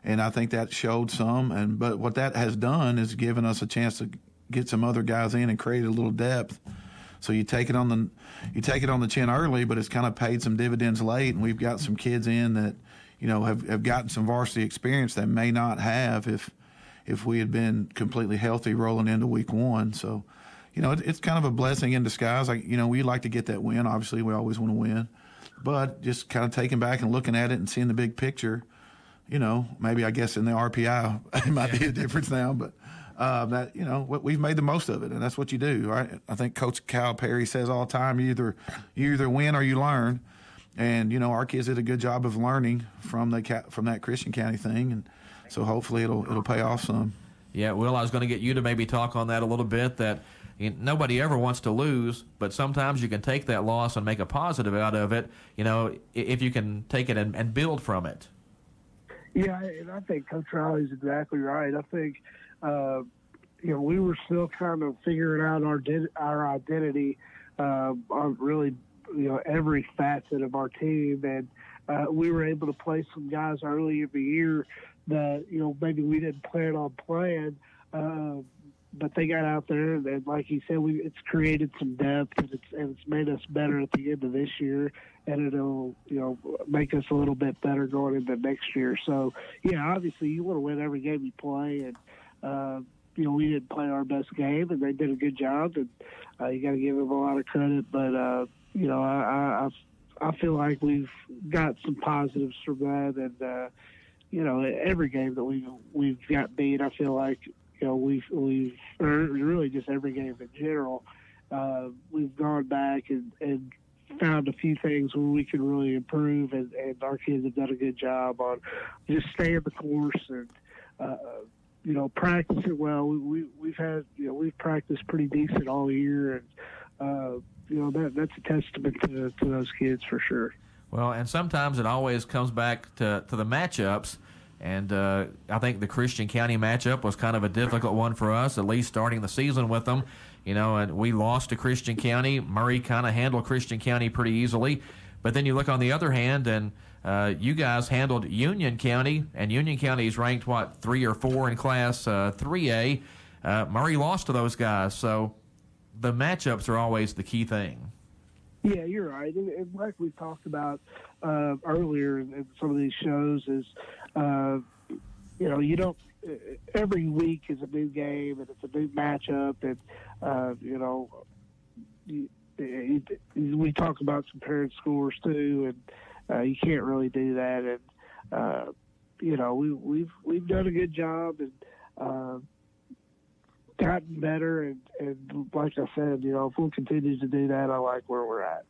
and I think that showed some. But what that has done is given us a chance to get some other guys in and create a little depth. So you take it on the chin early, but it's kind of paid some dividends late, and we've got some kids in that have gotten some varsity experience that may not have if we had been completely healthy rolling into week one. So. It's kind of a blessing in disguise. We like to get that win. Obviously, we always want to win. But just kind of taking back and looking at it and seeing the big picture, maybe I guess in the RPI it might be a difference now. But we've made the most of it, and that's what you do, right? I think Coach Cal Perry says all the time, you either win or you learn. And, our kids did a good job of learning from that Christian County thing. And so hopefully it'll pay off some. Yeah, Will, I was going to get you to maybe talk on that a little bit, that nobody ever wants to lose, but sometimes you can take that loss and make a positive out of it, if you can take it and build from it. Yeah, and I think Coach Riley's exactly right. I think, we were still kind of figuring out our identity on really, every facet of our team. And we were able to play some guys early in the year that, maybe we didn't plan on playing, but they got out there, and like he said, it's created some depth, and it's made us better at the end of this year, and it'll make us a little bit better going into next year. So yeah, obviously you want to win every game you play, and we didn't play our best game, and they did a good job, and you got to give them a lot of credit. But I feel like we've got some positives from that, and every game that we've got beat, I feel like. We've or really just every game in general, we've gone back and found a few things where we can really improve, and our kids have done a good job on just staying the course and practicing well. We've practiced pretty decent all year, and that's a testament to those kids for sure. Well, and sometimes it always comes back to the matchups. And I think the Christian County matchup was kind of a difficult one for us, at least starting the season with them. And we lost to Christian County. Murray kind of handled Christian County pretty easily. But then you look on the other hand, and you guys handled Union County, and Union County is ranked, 3 or 4 in Class 3A. Murray lost to those guys. So the matchups are always the key thing. Yeah, you're right. And like we talked about earlier in some of these shows is, you don't – every week is a new game, and it's a new matchup. And, we talk about comparing scores too, and you can't really do that. And, we've done a good job and gotten better. And like I said, if we'll continue to do that, I like where we're at.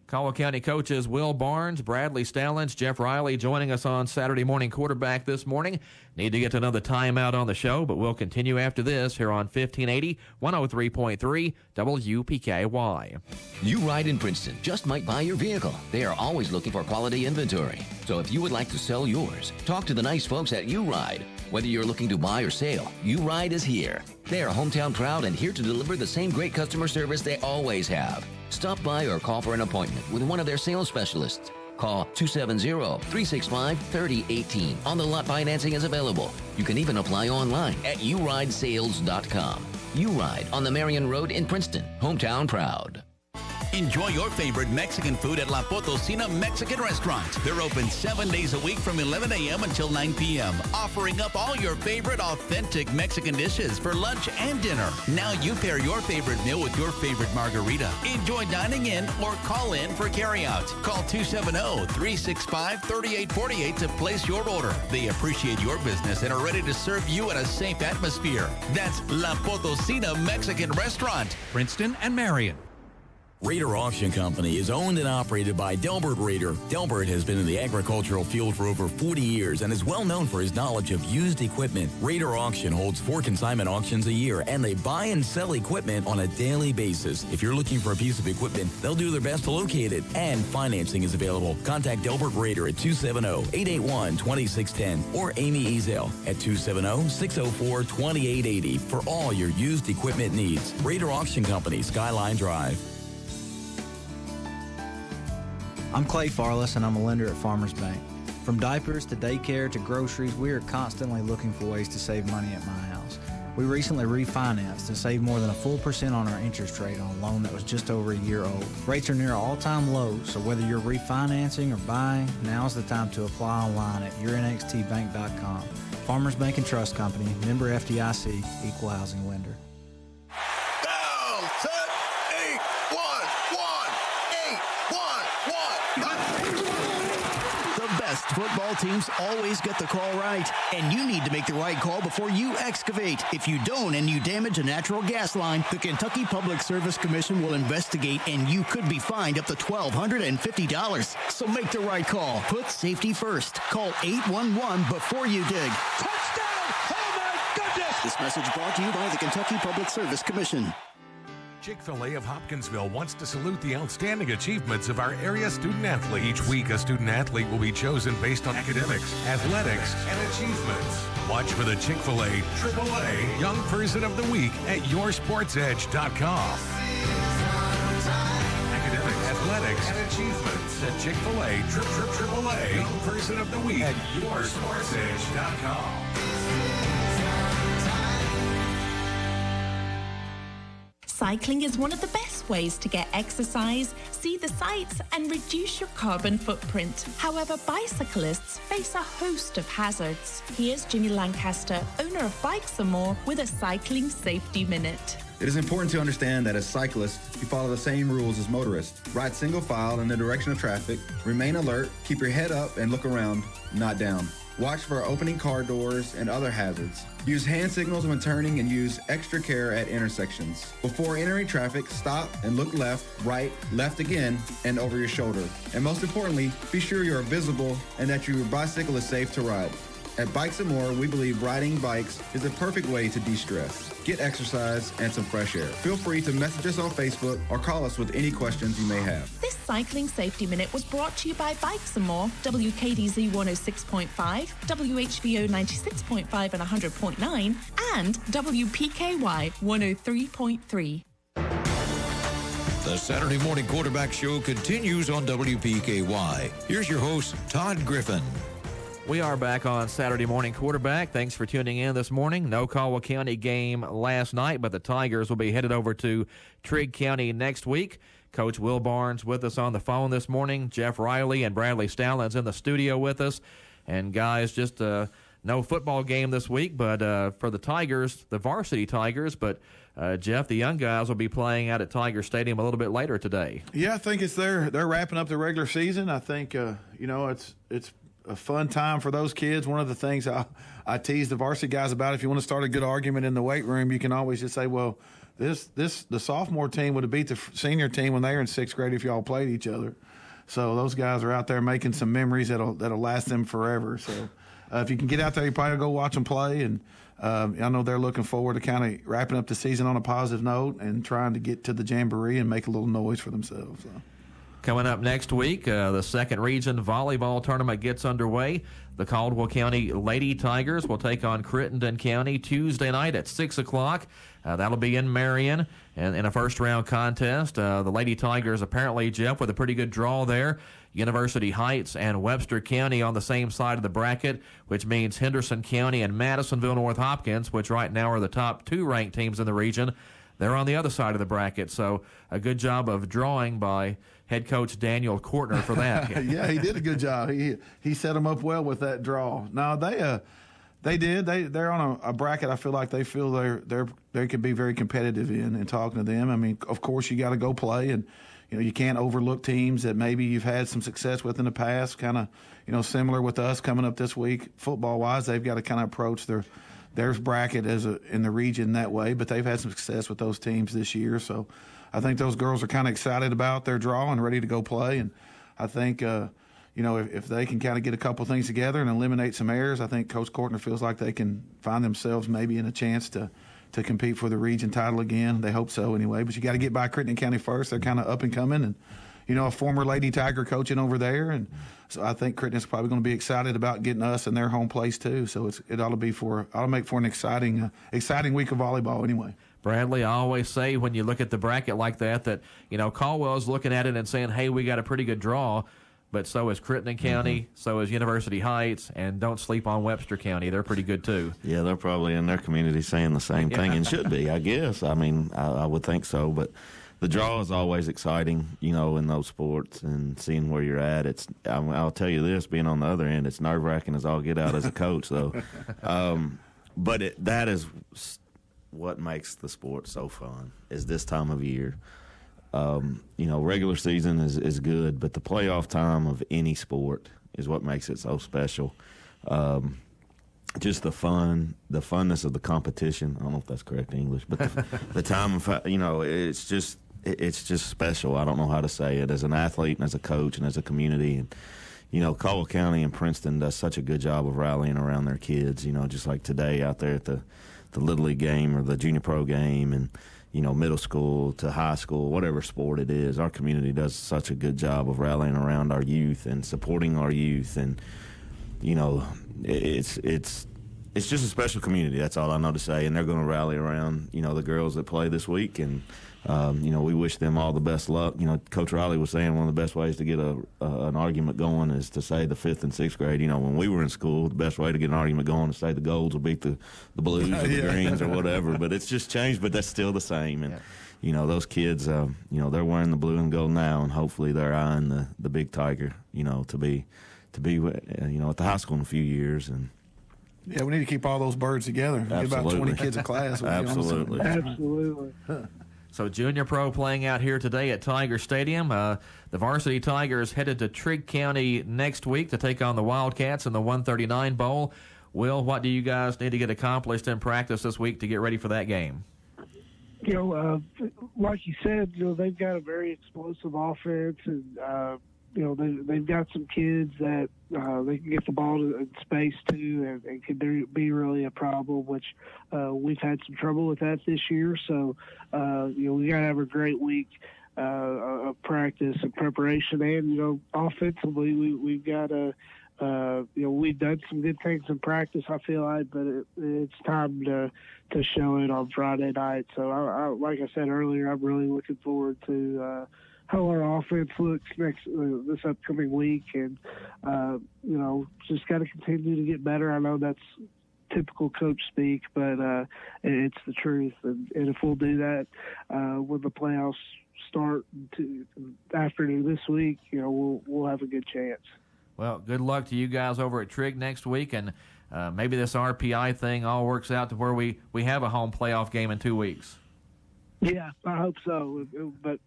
Caldwell County coaches Will Barnes, Bradley Stallings, Jeff Riley joining us on Saturday Morning Quarterback this morning. Need to get to another timeout on the show, but we'll continue after this here on 1580, 103.3 WPKY. You Ride in Princeton just might buy your vehicle. They are always looking for quality inventory. So if you would like to sell yours, talk to the nice folks at You Ride. Whether you're looking to buy or sell, You Ride is here. They are hometown proud and here to deliver the same great customer service they always have. Stop by or call for an appointment with one of their sales specialists. Call 270-365-3018. On the lot financing is available. You can even apply online at uridesales.com. U-Ride on the Marion Road in Princeton. Hometown proud. Enjoy your favorite Mexican food at La Potosina Mexican Restaurant. They're open 7 days a week from 11 a.m. until 9 p.m., offering up all your favorite authentic Mexican dishes for lunch and dinner. Now you pair your favorite meal with your favorite margarita. Enjoy dining in or call in for carryout. Call 270-365-3848 to place your order. They appreciate your business and are ready to serve you in a safe atmosphere. That's La Potosina Mexican Restaurant, Princeton and Marion. Raider Auction Company is owned and operated by Delbert Raider. Delbert has been in the agricultural field for over 40 years and is well known for his knowledge of used equipment. Raider Auction holds 4 consignment auctions a year, and they buy and sell equipment on a daily basis. If you're looking for a piece of equipment, they'll do their best to locate it, and financing is available. Contact Delbert Raider at 270-881-2610 or Amy Ezel at 270-604-2880 for all your used equipment needs. Raider Auction Company, Skyline Drive. I'm Clay Farless, and I'm a lender at Farmers Bank. From diapers to daycare to groceries, we are constantly looking for ways to save money at my house. We recently refinanced and saved more than a full % on our interest rate on a loan that was just over a year old. Rates are near all-time lows, so whether you're refinancing or buying, now's the time to apply online at yournxtbank.com. Farmers Bank and Trust Company, member FDIC, equal housing lender. Football teams always get the call right, and you need to make the right call before you excavate. If you don't and you damage a natural gas line, the Kentucky Public Service Commission will investigate, and you could be fined up to $1,250. So make the right call. Put safety first. Call 811 before you dig. Touchdown! Oh my goodness! This message brought to you by the Kentucky Public Service Commission. Chick-fil-A of Hopkinsville wants to salute the outstanding achievements of our area student-athletes. Each week, a student-athlete will be chosen based on academics, athletics, and achievements. Watch for the Chick-fil-A AAA Young Person of the Week at yoursportsedge.com. Academics, athletics, and achievements at Chick-fil-A AAA Young Person of the Week at yoursportsedge.com. Cycling is one of the best ways to get exercise, see the sights, and reduce your carbon footprint. However, bicyclists face a host of hazards. Here's Ginny Lancaster, owner of Bikes and More, with a Cycling Safety Minute. It is important to understand that as cyclists, you follow the same rules as motorists. Ride single file in the direction of traffic, remain alert, keep your head up, and look around, not down. Watch for opening car doors and other hazards. Use hand signals when turning and use extra care at intersections. Before entering traffic, stop and look left, right, left again, and over your shoulder. And most importantly, be sure you are visible and that your bicycle is safe to ride. At Bikes and More, we believe riding bikes is the perfect way to de-stress, get exercise, and some fresh air. Feel free to message us on Facebook or call us with any questions you may have. This Cycling Safety Minute was brought to you by Bikes and More, WKDZ 106.5, WHVO 96.5 and 100.9, and WPKY 103.3. The Saturday Morning Quarterback Show continues on WPKY. Here's your host, Todd Griffin. We are back on Saturday Morning Quarterback. Thanks for tuning in this morning. No Caldwell County game last night, but the Tigers will be headed over to Trigg County next week. Coach Will Barnes with us on the phone this morning. Jeff Riley and Bradley Stallings in the studio with us. And guys, just no football game this week, but for the Tigers, the varsity Tigers, but Jeff, the young guys will be playing out at Tiger Stadium a little bit later today. Yeah, I think they're wrapping up the regular season. I think it's a fun time for those kids. One of the things I tease the varsity guys about, if you want to start a good argument in the weight room, you can always just say, well, the sophomore team would have beat the senior team when they were in sixth grade if y'all played each other. So those guys are out there making some memories that'll last them forever. So if you can get out there, you probably go watch them play. And I know they're looking forward to kind of wrapping up the season on a positive note and trying to get to the Jamboree and make a little noise for themselves. So. Coming up next week, the second region volleyball tournament gets underway. The Caldwell County Lady Tigers will take on Crittenden County Tuesday night at 6 o'clock. That'll be in Marion and in a first-round contest. The Lady Tigers apparently, Jeff, with a pretty good draw there. University Heights and Webster County on the same side of the bracket, which means Henderson County and Madisonville North Hopkins, which right now are the top two ranked teams in the region, they're on the other side of the bracket. So a good job of drawing by head coach Daniel Kortner for that. Yeah, he did a good job. He set them up well with that draw. No, they did. They're on a bracket. I feel like they feel they could be very competitive in. And talking to them, I mean, of course you got to go play, and you can't overlook teams that maybe you've had some success with in the past. Kind of similar with us coming up this week, football wise. They've got to kind of approach their bracket in the region that way. But they've had some success with those teams this year, so I think those girls are kind of excited about their draw and ready to go play. And I think, if they can kind of get a couple things together and eliminate some errors, I think Coach Kortner feels like they can find themselves maybe in a chance to compete for the region title again. They hope so anyway. But you got to get by Crittenden County first. They're kind of up and coming, and a former Lady Tiger coaching over there, and so I think Crittenden's probably going to be excited about getting us in their home place too. So it ought to make for an exciting week of volleyball anyway. Bradley, I always say when you look at the bracket like that Caldwell's looking at it and saying, hey, we got a pretty good draw, but so is Crittenden County, so is University Heights, and don't sleep on Webster County. They're pretty good too. Yeah, they're probably in their community saying the same thing, and should be, I guess. I mean, I would think so, but the draw is always exciting, in those sports, and seeing where you're at. I'll tell you this, being on the other end, it's nerve-wracking as all get out as a coach, though. But that is what makes the sport so fun, is this time of year. Regular season is good, but the playoff time of any sport is what makes it so special. Just the funness of the competition. I don't know if that's correct English, but the time of, it's just special. I don't know how to say it. As an athlete and as a coach and as a community, and Caldwell County and Princeton does such a good job of rallying around their kids. Just like today out there at the Little League game or the junior pro game, and middle school to high school, whatever sport it is, our community does such a good job of rallying around our youth and supporting our youth, and it's just a special community. That's all I know to say, and they're going to rally around the girls that play this week, and we wish them all the best luck. Coach Riley was saying one of the best ways to get an argument going is to say the 5th and 6th grade. When we were in school, the best way to get an argument going is to say the golds will beat the blues or the greens or whatever. But it's just changed, but that's still the same. And those kids, they're wearing the blue and gold now, and hopefully they're eyeing the big Tiger, to be at the high school in a few years. And yeah, we need to keep all those birds together. Get about 20 kids a class. Absolutely. Absolutely. So Junior Pro playing out here today at Tiger Stadium. The varsity Tigers headed to Trigg County next week to take on the Wildcats in the 139 Bowl. Will, what do you guys need to get accomplished in practice this week to get ready for that game? Like you said, they've got a very explosive offense, and they've got some kids that they can get the ball in space to, and can be really a problem, which we've had some trouble with that this year. So, we got to have a great week of practice and preparation, and offensively, we've got to. We've done some good things in practice, I feel like, but it's time to show it on Friday night. So, like I said earlier, I'm really looking forward to how our offense looks this upcoming week, and just got to continue to get better. I know that's typical coach speak, but it's the truth, and if we'll do that when the playoffs start after this week, we'll have a good chance. Well, good luck to you guys over at Trigg next week, and maybe this RPI thing all works out to where we have a home playoff game in 2 weeks. Yeah, I hope so, but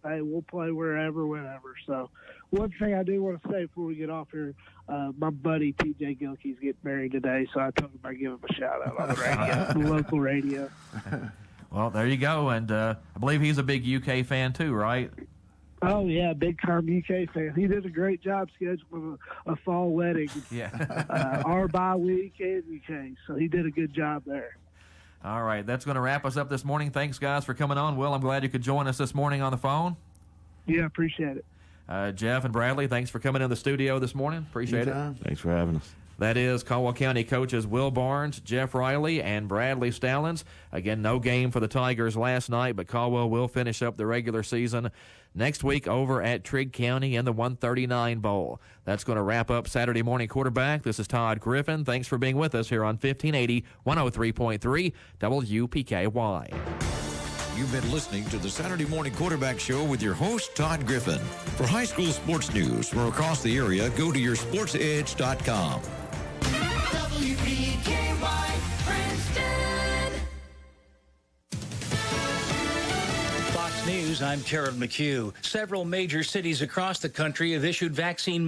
hey, we'll play wherever, whenever. So one thing I do want to say before we get off here, my buddy T.J. Gilkey's getting married today, so I told him I'd give him a shout-out on the radio, the local radio. Well, there you go, and I believe he's a big UK fan too, right? Oh, yeah, big-time UK fan. He did a great job scheduling a fall wedding. Yeah. Our bye week and UK, so he did a good job there. All right, that's going to wrap us up this morning. Thanks, guys, for coming on. Will, I'm glad you could join us this morning on the phone. Yeah, appreciate it. Jeff and Bradley, thanks for coming in the studio this morning. Appreciate it. Thanks for having us. That is Caldwell County coaches Will Barnes, Jeff Riley, and Bradley Stallings. Again, no game for the Tigers last night, but Caldwell will finish up the regular season next week over at Trigg County in the 139 Bowl. That's going to wrap up Saturday Morning Quarterback. This is Todd Griffin. Thanks for being with us here on 1580 103.3 WPKY. You've been listening to the Saturday Morning Quarterback Show with your host, Todd Griffin. For high school sports news from across the area, go to yoursportsedge.com. WPKY Princeton. Fox News, I'm Terrell McHugh. Several major cities across the country have issued vaccine